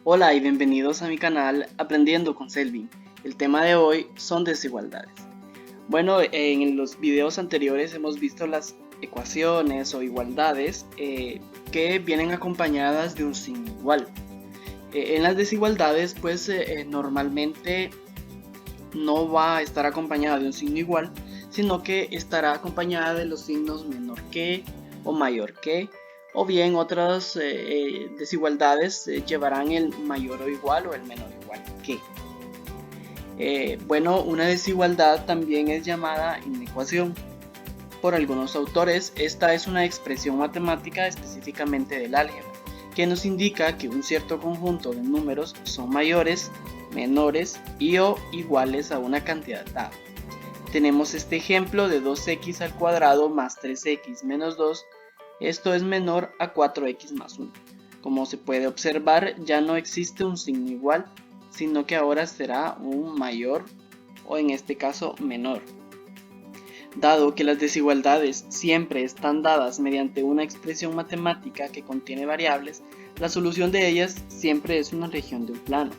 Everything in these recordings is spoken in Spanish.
Hola y bienvenidos a mi canal Aprendiendo con Selvin. El tema de hoy son desigualdades. Bueno, en los videos anteriores hemos visto las ecuaciones o igualdades que vienen acompañadas de un signo igual. En las desigualdades, pues normalmente no va a estar acompañada de un signo igual, sino que estará acompañada de los signos menor que o mayor que, o bien otras desigualdades llevarán el mayor o igual o el menor o igual que. Bueno, una desigualdad también es llamada inecuación. Por algunos autores, esta es una expresión matemática específicamente del álgebra, que nos indica que un cierto conjunto de números son mayores, menores y o iguales a una cantidad dada. Tenemos este ejemplo de 2x al cuadrado más 3x menos 2, esto es menor a 4x más 1. Como se puede observar, ya no existe un signo igual, sino que ahora será un mayor o en este caso menor. Dado que las desigualdades siempre están dadas mediante una expresión matemática que contiene variables, la solución de ellas siempre es una región de un plano,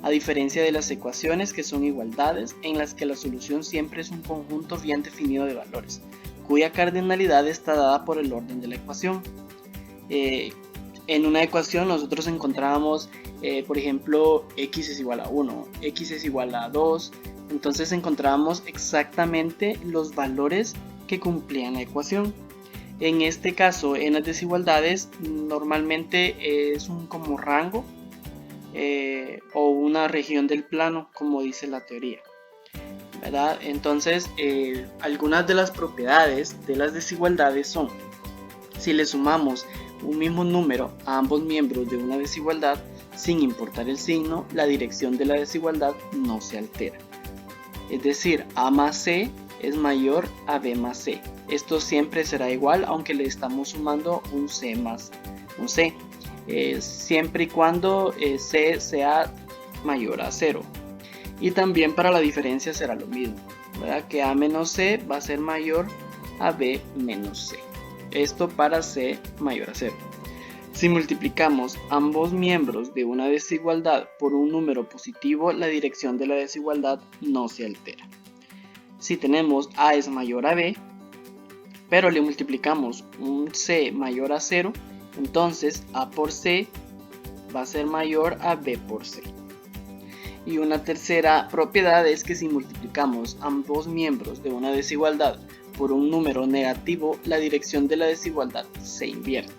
a diferencia de las ecuaciones que son igualdades en las que la solución siempre es un conjunto bien definido de valores, cuya cardinalidad está dada por el orden de la ecuación. En una ecuación nosotros encontrábamos, por ejemplo, x es igual a 1, x es igual a 2, entonces encontrábamos exactamente los valores que cumplían la ecuación. En este caso, en las desigualdades, normalmente es un como rango o una región del plano, como dice la teoría, ¿verdad? Entonces, algunas de las propiedades de las desigualdades son: si le sumamos un mismo número a ambos miembros de una desigualdad, sin importar el signo, la dirección de la desigualdad no se altera. Es decir, A más C es mayor a B más C. Esto siempre será igual aunque le estamos sumando un C más un C. Siempre y cuando C sea mayor a 0. Y también para la diferencia será lo mismo, ¿verdad? Que A menos C va a ser mayor a B menos C. Esto para C mayor a 0. Si multiplicamos ambos miembros de una desigualdad por un número positivo, la dirección de la desigualdad no se altera. Si tenemos A es mayor a B, pero le multiplicamos un C mayor a 0, entonces A por C va a ser mayor a B por C. Y una tercera propiedad es que si multiplicamos ambos miembros de una desigualdad por un número negativo, la dirección de la desigualdad se invierte.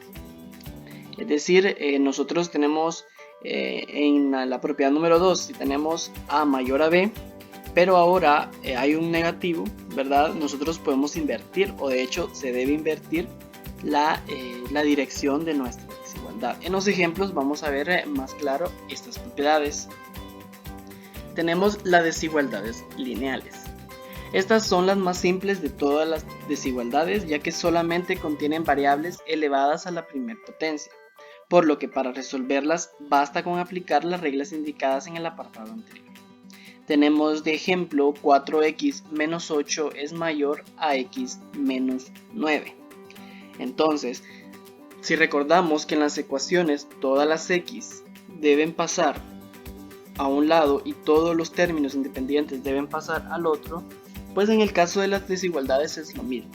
Es decir, nosotros tenemos en la propiedad número 2, si tenemos A mayor a B, pero ahora hay un negativo, ¿verdad? Nosotros podemos invertir, o de hecho se debe invertir la dirección de nuestra desigualdad. En los ejemplos vamos a ver más claro estas propiedades. Tenemos las desigualdades lineales. Estas son las más simples de todas las desigualdades, ya que solamente contienen variables elevadas a la primera potencia, por lo que para resolverlas basta con aplicar las reglas indicadas en el apartado anterior. Tenemos de ejemplo 4x menos 8 es mayor a x menos 9. Entonces, si recordamos que en las ecuaciones todas las x deben pasar a un lado y todos los términos independientes deben pasar al otro, pues en el caso de las desigualdades es lo mismo.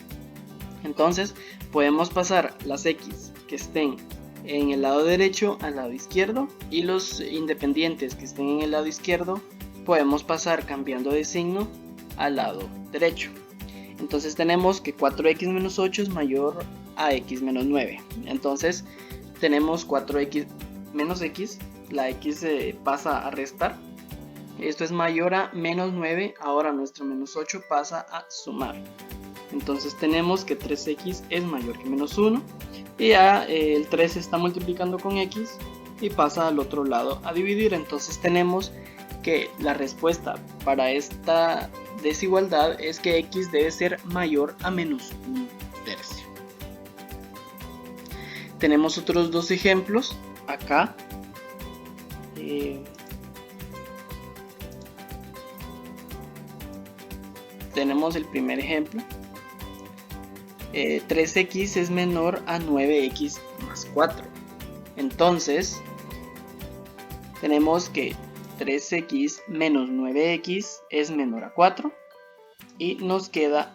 Entonces podemos pasar las x que estén en el lado derecho al lado izquierdo, y los independientes que estén en el lado izquierdo podemos pasar cambiando de signo al lado derecho. Entonces tenemos que 4x menos 8 es mayor a x menos 9. Entonces tenemos 4x menos x, la x pasa a restar. Esto es mayor a menos 9, ahora nuestro menos 8 pasa a sumar. Entonces tenemos que 3x es mayor que menos 1, y ya el 3 se está multiplicando con x y pasa al otro lado a dividir. Entonces tenemos que la respuesta para esta desigualdad es que x debe ser mayor a menos 1/3. Tenemos otros dos ejemplos acá. Tenemos el primer ejemplo. 3x es menor a 9x más 4. Entonces tenemos que 3x menos 9x es menor a 4 y nos queda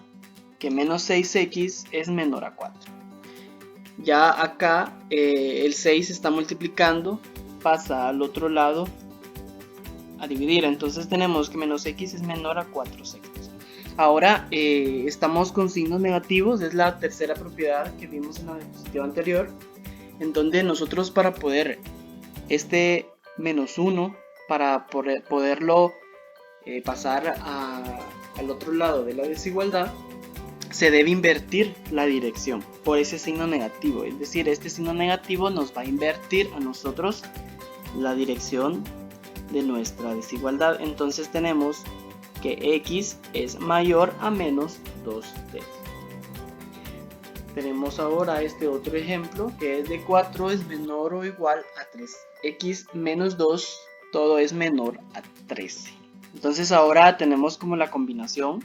que menos 6x es menor a 4. Ya acá el 6 está multiplicando, pasa al otro lado a dividir, entonces tenemos que menos x es menor a 4 sextos. Ahora estamos con signos negativos, es la tercera propiedad que vimos en la diapositiva anterior, en donde nosotros para poder este menos 1, para poderlo pasar al otro lado de la desigualdad, se debe invertir la dirección por ese signo negativo, es decir, este signo negativo nos va a invertir a nosotros la dirección de nuestra desigualdad. Entonces tenemos que x es mayor a menos 2t. Tenemos ahora este otro ejemplo que es de 4 es menor o igual a 3. X menos 2 todo es menor a 13. Entonces ahora tenemos como la combinación,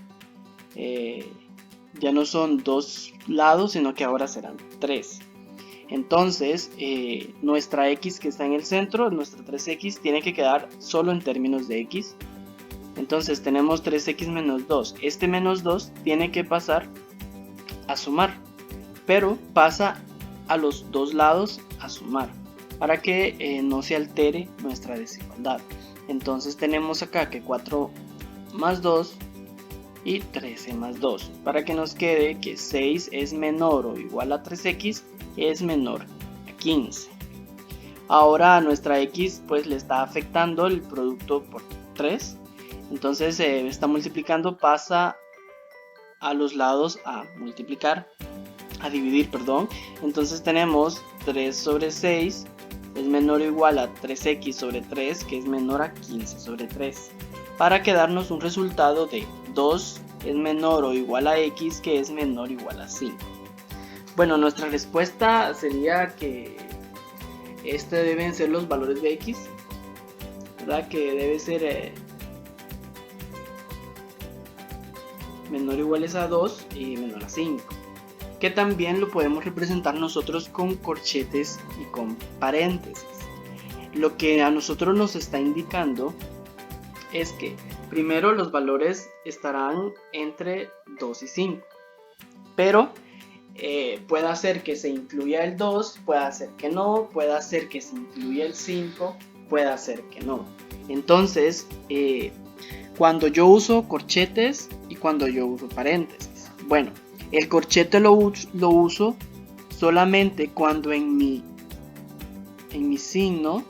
ya no son dos lados sino que ahora serán 3. Entonces nuestra x que está en el centro, nuestra 3x, tiene que quedar solo en términos de x. Entonces tenemos 3x menos 2. Este menos 2 tiene que pasar a sumar, pero pasa a los dos lados a sumar para que no se altere nuestra desigualdad. Entonces tenemos acá que 4 más 2 y 13 más 2 para que nos quede que 6 es menor o igual a 3x es menor a 15. Ahora a nuestra x pues le está afectando el producto por 3, entonces está multiplicando, pasa a los lados a multiplicar, a dividir, perdón. Entonces tenemos 3 sobre 6 es menor o igual a 3x sobre 3, que es menor a 15 sobre 3, para quedarnos un resultado de 2 es menor o igual a x, que es menor o igual a 5. Bueno, nuestra respuesta sería que este deben ser los valores de x, ¿verdad? Que debe ser menor o iguales a 2 y menor a 5. Que también lo podemos representar nosotros con corchetes y con paréntesis. Lo que a nosotros nos está indicando es que primero los valores estarán entre 2 y 5, pero puede hacer que se incluya el 2, puede hacer que no, puede hacer que se incluya el 5, puede hacer que no. Entonces, cuando yo uso corchetes y cuando yo uso paréntesis, bueno, el corchete lo uso solamente cuando en mi signo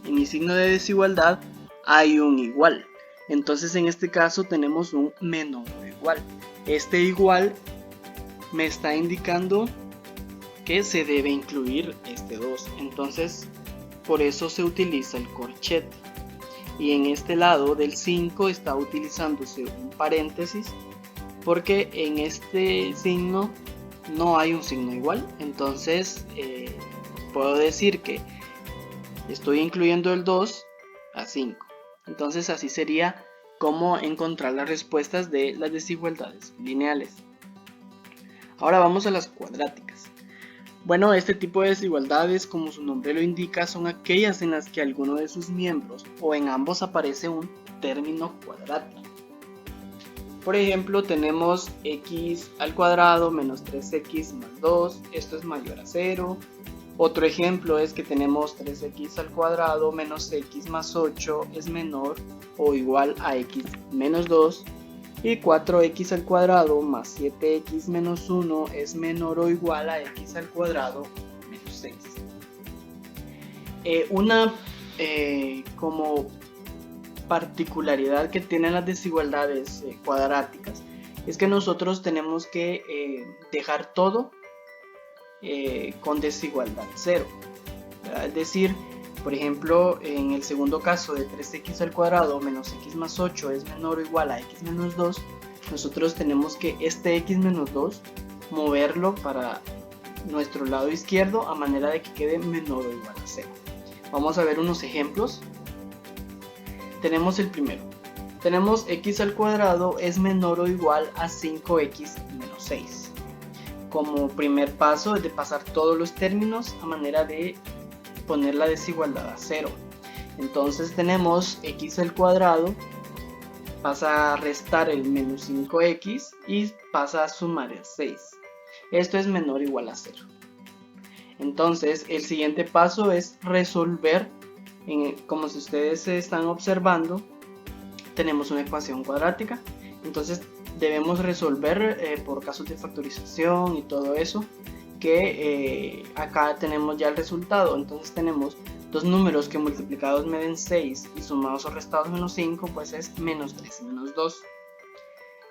de desigualdad hay un igual. Entonces en este caso tenemos un menor o igual. Este igual me está indicando que se debe incluir este 2. Entonces por eso se utiliza el corchete. Y en este lado del 5 está utilizándose un paréntesis, porque en este signo no hay un signo igual. Entonces puedo decir que estoy incluyendo el 2 a 5. Entonces así sería como encontrar las respuestas de las desigualdades lineales. Ahora vamos a las cuadráticas. Bueno, este tipo de desigualdades, como su nombre lo indica, son aquellas en las que alguno de sus miembros o en ambos aparece un término cuadrático. Por ejemplo, tenemos x al cuadrado menos 3x más 2, esto es mayor a 0. Otro ejemplo es que tenemos 3x al cuadrado menos x más 8 es menor o igual a x menos 2. Y 4x al cuadrado más 7x menos 1 es menor o igual a x al cuadrado menos 6. Una como particularidad que tienen las desigualdades cuadráticas es que nosotros tenemos que dejar todo con desigualdad 0, ¿verdad? Es decir, por ejemplo, en el segundo caso de 3x al cuadrado menos x más 8 es menor o igual a x menos 2, nosotros tenemos que este x menos 2 moverlo para nuestro lado izquierdo a manera de que quede menor o igual a 0. Vamos a ver unos ejemplos. Tenemos el primero. Tenemos x al cuadrado es menor o igual a 5x menos 6. Como primer paso es de pasar todos los términos a manera de poner la desigualdad a 0. Entonces tenemos x al cuadrado, pasa a restar el menos 5x y pasa a sumar el 6. Esto es menor o igual a 0. Entonces el siguiente paso es resolver, como si ustedes están observando, tenemos una ecuación cuadrática. Entonces debemos resolver por casos de factorización y todo eso, que acá tenemos ya el resultado. Entonces tenemos dos números que multiplicados me den 6 y sumados o restados menos 5, pues es menos 3 y menos 2.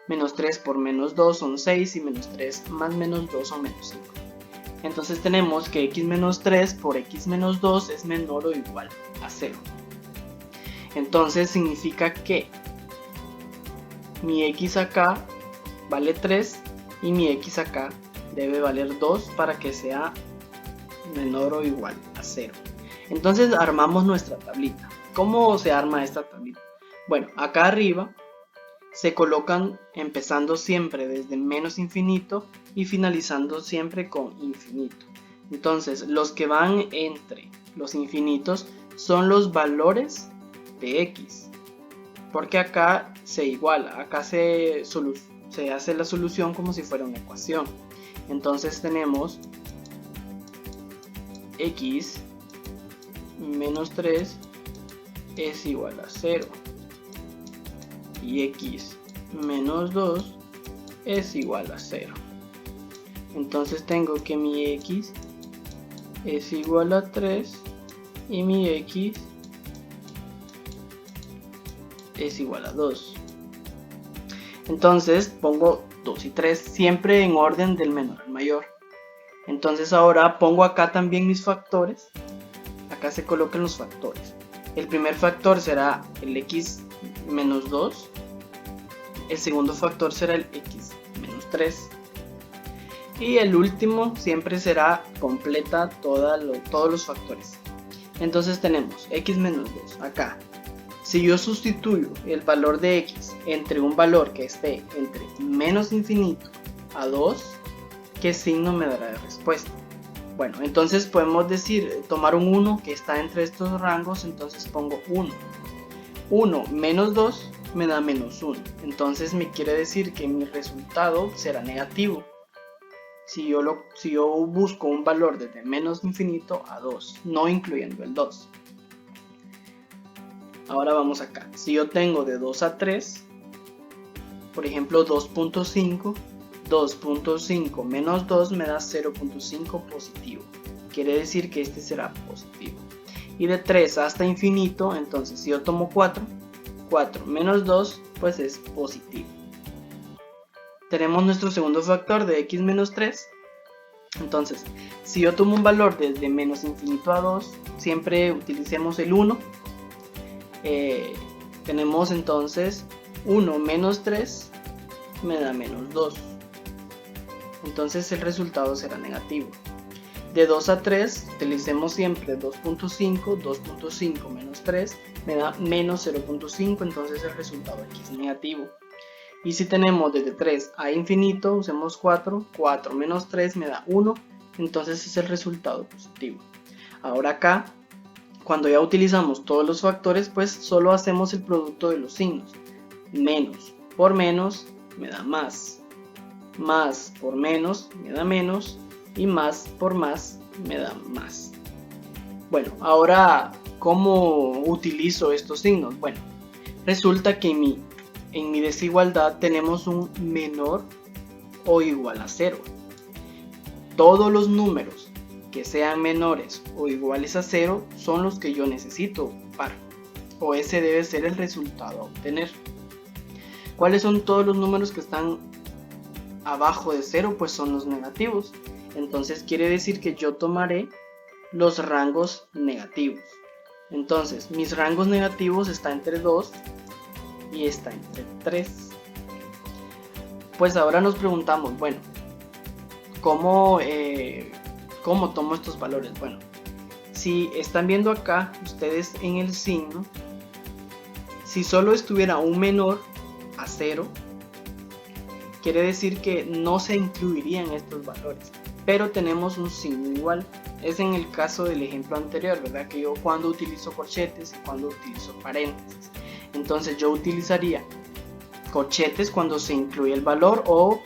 Menos 3 por menos 2 son 6 y menos 3 más menos 2 son menos 5. Entonces tenemos que x menos 3 por x menos 2 es menor o igual a 0. Entonces significa que mi x acá vale 3 y mi x acá debe valer 2 para que sea menor o igual a 0. Entonces armamos nuestra tablita. ¿Cómo se arma esta tablita? Bueno, acá arriba se colocan empezando siempre desde menos infinito y finalizando siempre con infinito. Entonces los que van entre los infinitos son los valores de x, porque acá se iguala, acá se hace la solución como si fuera una ecuación. Entonces tenemos x menos 3 es igual a 0 y x menos 2 es igual a 0. Entonces tengo que mi x es igual a 3 y mi x es igual a 2. Entonces pongo 2 y 3 siempre en orden del menor al mayor. Entonces ahora pongo acá también mis factores. Acá se colocan los factores. El primer factor será el x menos 2. El segundo factor será el x menos 3. Y el último siempre será completa todos los factores. Entonces tenemos x menos 2 acá. Si yo sustituyo el valor de x entre un valor que esté entre menos infinito a 2, ¿qué signo me dará de respuesta? Bueno, entonces podemos decir, tomar un 1 que está entre estos rangos, entonces pongo 1. 1 menos 2 me da menos 1. Entonces me quiere decir que mi resultado será negativo. Si yo busco un valor desde menos infinito a 2, no incluyendo el 2. Ahora vamos acá. Si yo tengo de 2 a 3, por ejemplo 2.5, 2.5 menos 2 me da 0.5 positivo. Quiere decir que este será positivo. Y de 3 hasta infinito, entonces si yo tomo 4, 4 menos 2, pues es positivo. Tenemos nuestro segundo factor de x menos 3. Entonces, si yo tomo un valor desde menos infinito a 2, siempre utilicemos el 1. Tenemos entonces 1 menos 3 me da menos 2. Entonces el resultado será negativo. De 2 a 3 utilicemos siempre 2.5, 2.5 menos 3 me da menos 0.5, entonces el resultado aquí es negativo. Y si tenemos desde 3 a infinito, usemos 4, 4 menos 3 me da 1, entonces es el resultado positivo. Ahora acá, cuando ya utilizamos todos los factores, pues solo hacemos el producto de los signos. Menos por menos me da más. Más por menos me da menos y más por más me da más. Bueno, ahora, ¿cómo utilizo estos signos? Bueno, resulta que en mi desigualdad tenemos un menor o igual a 0. Todos los números que sean menores o iguales a 0 son los que yo necesito ocupar, o ese debe ser el resultado a obtener. ¿Cuáles son todos los números que están abajo de 0? Pues son los negativos. Entonces quiere decir que yo tomaré los rangos negativos. Entonces mis rangos negativos están entre 2 y está entre 3. Pues ahora nos preguntamos, bueno, ¿cómo tomo estos valores? Bueno, si están viendo acá ustedes en el signo, si solo estuviera un menor a 0, quiere decir que no se incluirían estos valores, pero tenemos un signo igual, es en el caso del ejemplo anterior, ¿verdad? Que yo cuando utilizo corchetes y cuando utilizo paréntesis. Entonces yo utilizaría corchetes cuando se incluye el valor, o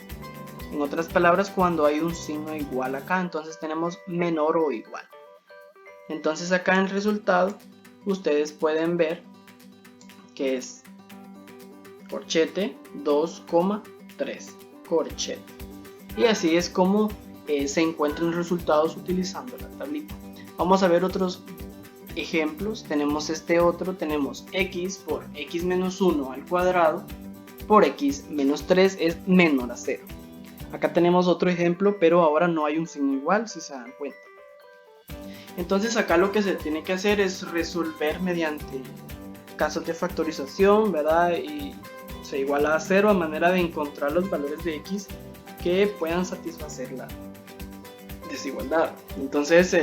en otras palabras cuando hay un signo igual acá. Entonces tenemos menor o igual. Entonces acá en el resultado ustedes pueden ver que es corchete 2,3 corchete. Y así es como se encuentran resultados utilizando la tablita. Vamos a ver otros ejemplos. Tenemos este otro, tenemos x por x menos 1 al cuadrado por x menos 3 es menor a 0. Acá tenemos otro ejemplo, pero ahora no hay un signo igual, si se dan cuenta. Entonces acá lo que se tiene que hacer es resolver mediante casos de factorización, ¿verdad? Y se iguala a 0 a manera de encontrar los valores de x que puedan satisfacer la desigualdad. Entonces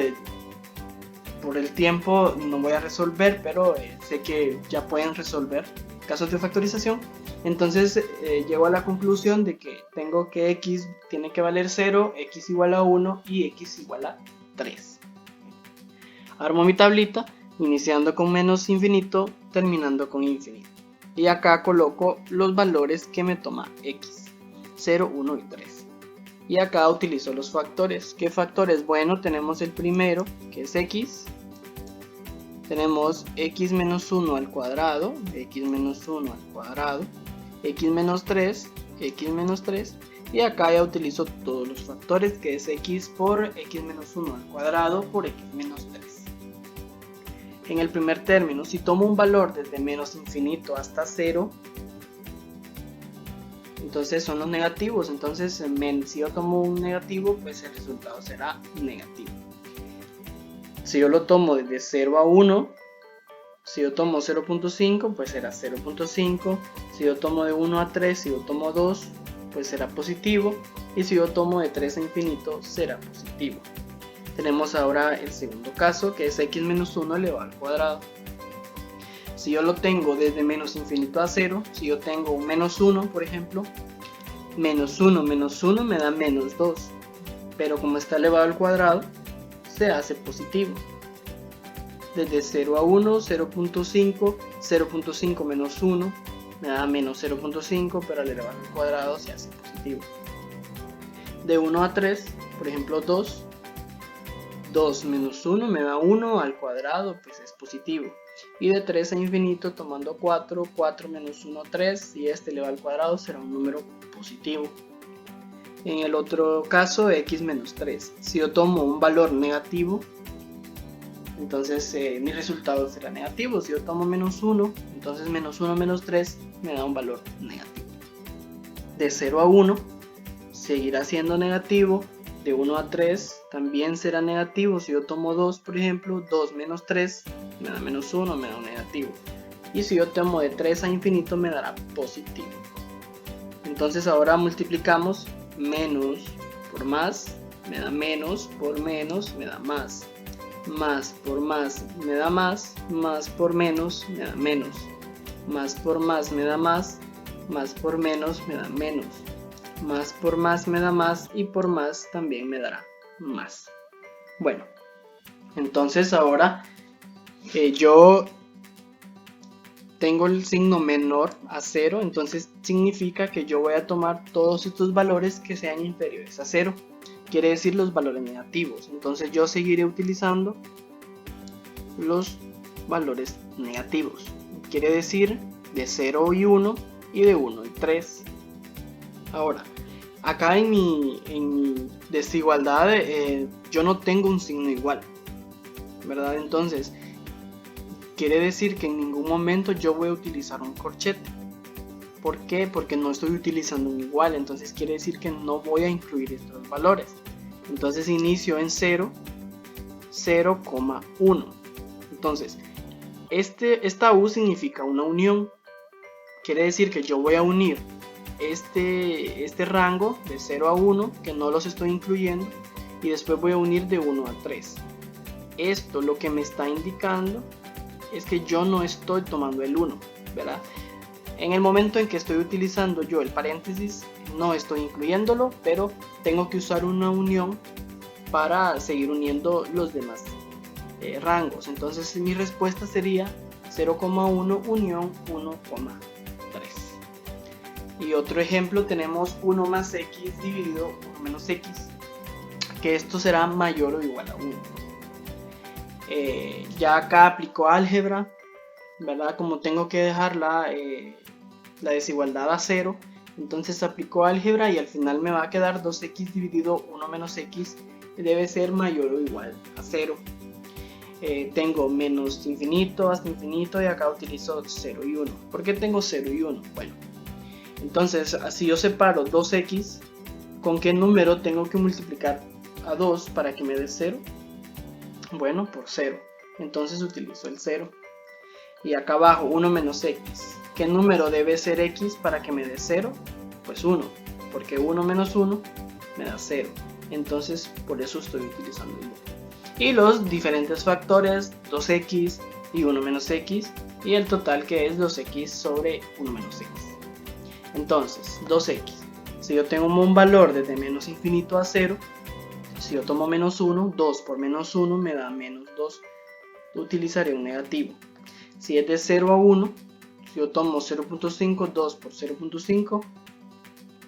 por el tiempo no voy a resolver, pero sé que ya pueden resolver casos de factorización. Entonces llego a la conclusión de que tengo que x tiene que valer 0, x igual a 1 y x igual a 3. Armo mi tablita iniciando con menos infinito, terminando con infinito. Y acá coloco los valores que me toma x, 0, 1 y 3. Y acá utilizo los factores. ¿Qué factores? Bueno, tenemos el primero, que es x. Tenemos x menos 1 al cuadrado, x menos 1 al cuadrado, x menos 3, x menos 3. Y acá ya utilizo todos los factores, que es x por x menos 1 al cuadrado por x menos 3. En el primer término, si tomo un valor desde menos infinito hasta 0, entonces son los negativos. Entonces si yo tomo un negativo, pues el resultado será negativo. Si yo lo tomo desde 0 a 1, si yo tomo 0.5, pues será 0.5. Si yo tomo de 1 a 3, si yo tomo 2, pues será positivo. Y si yo tomo de 3 a infinito, será positivo. Tenemos ahora el segundo caso, que es x menos 1 elevado al cuadrado. Si yo lo tengo desde menos infinito a 0, si yo tengo un menos 1, por ejemplo, menos 1 menos 1 me da menos 2. Pero como está elevado al cuadrado, se hace positivo. Desde 0 a 1, 0.5, 0.5 menos 1 me da menos 0.5, pero al elevar al cuadrado se hace positivo. De 1 a 3, por ejemplo 2 menos 1 me da 1 al cuadrado, pues es positivo. Y de 3 a infinito tomando 4 menos 1, 3, y este elevado al cuadrado será un número positivo. En el otro caso, x menos 3. Si yo tomo un valor negativo, entonces mi resultado será negativo. Si yo tomo menos 1, entonces menos 1 menos 3 me da un valor negativo. De 0 a 1 seguirá siendo negativo. De 1 a 3 también será negativo. Si yo tomo 2, por ejemplo, 2 menos 3 me da menos 1, me da un negativo. Y si yo tomo de 3 a infinito me dará positivo. Entonces ahora multiplicamos menos por más, me da menos, por menos me da más por más me da más por menos me da menos, más por más me da más por menos me da menos, más por más me da más y por más también me dará más. Bueno, entonces ahora yo tengo el signo menor a 0, entonces significa que yo voy a tomar todos estos valores que sean inferiores a 0, quiere decir los valores negativos. Entonces yo seguiré utilizando los valores negativos, quiere decir de 0 y 1 y de 1 y 3. Ahora, acá en mi desigualdad yo no tengo un signo igual, ¿verdad? Entonces quiere decir que en ningún momento yo voy a utilizar un corchete. ¿Por qué? Porque no estoy utilizando un igual, entonces quiere decir que no voy a incluir estos valores. Entonces inicio en 0, 0,1. Entonces, esta U significa una unión. Quiere decir que yo voy a unir este rango de 0 a 1, que no los estoy incluyendo, y después voy a unir de 1 a 3. Esto lo que me está indicando es que yo no estoy tomando el 1, ¿verdad? En el momento en que estoy utilizando yo el paréntesis, no estoy incluyéndolo, pero tengo que usar una unión para seguir uniendo los demás rangos. Entonces mi respuesta sería 0,1 unión 1,3. Y otro ejemplo tenemos 1 más x dividido 1 menos x, que esto será mayor o igual a 1. Ya acá aplico álgebra, ¿verdad? Como tengo que dejar la desigualdad a 0, entonces aplico álgebra y al final me va a quedar 2x dividido 1 menos x debe ser mayor o igual a 0. Tengo menos infinito hasta infinito y acá utilizo 0 y 1. ¿Por qué tengo 0 y 1? Bueno, entonces si yo separo 2x, ¿con qué número tengo que multiplicar a 2 para que me dé 0? Bueno, por 0. Entonces utilizo el 0. Y acá abajo 1 menos x. ¿Qué número debe ser x para que me dé 0? Pues 1, porque 1 menos 1 me da 0. Entonces por eso estoy utilizando el 1. Y los diferentes factores, 2x y 1 menos x, y el total que es 2x sobre 1 menos x. Entonces 2x, si yo tengo un valor desde menos infinito a 0, si yo tomo menos 1, 2 por menos 1 me da menos 2, utilizaré un negativo. Si es de 0 a 1, si yo tomo 0.5, 2 por 0.5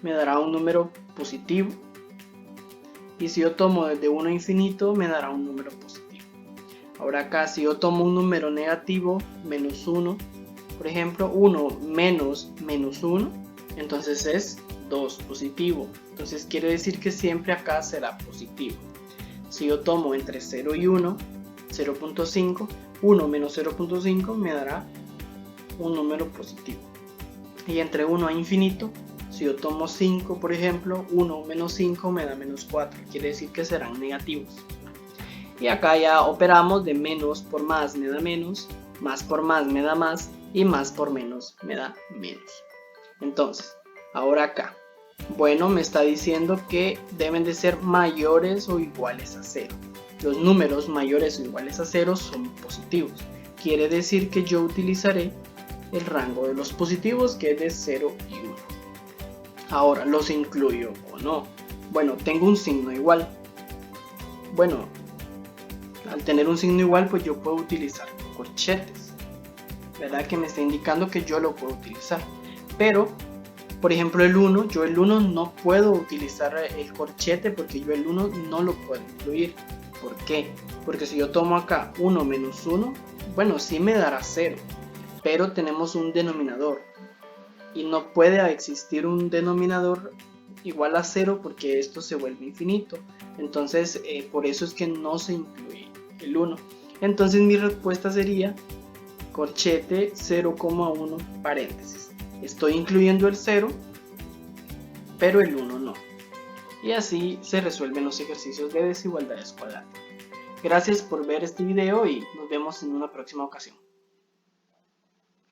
me dará un número positivo. Y si yo tomo desde 1 a infinito me dará un número positivo. Ahora acá si yo tomo un número negativo, menos 1, por ejemplo 1 menos menos 1, entonces es 2 positivo. Entonces quiere decir que siempre acá será positivo. Si yo tomo entre 0 y 1, 0.5, 1 menos 0.5 me dará un número positivo. Y entre 1 a infinito, si yo tomo 5 por ejemplo, 1 menos 5 me da menos 4, quiere decir que serán negativos. Y acá ya operamos de menos por más me da menos, más por más me da más y más por menos me da menos. Entonces, ahora acá, bueno, me está diciendo que deben de ser mayores o iguales a 0. Los números mayores o iguales a 0 son positivos. Quiere decir que yo utilizaré el rango de los positivos, que es de 0 y 1. Ahora, ¿los incluyo o no? Bueno, tengo un signo igual. Bueno, al tener un signo igual, pues yo puedo utilizar corchetes, ¿verdad? Que me está indicando que yo lo puedo utilizar. Pero, por ejemplo, el 1, yo el 1 no puedo utilizar el corchete porque yo el 1 no lo puedo incluir. ¿Por qué? Porque si yo tomo acá 1 menos 1, bueno, sí me dará 0, pero tenemos un denominador y no puede existir un denominador igual a 0 porque esto se vuelve infinito. Entonces por eso es que no se incluye el 1. Entonces mi respuesta sería corchete 0,1 paréntesis. Estoy incluyendo el 0, pero el 1 no. Y así se resuelven los ejercicios de desigualdades cuadráticas. Gracias por ver este video y nos vemos en una próxima ocasión.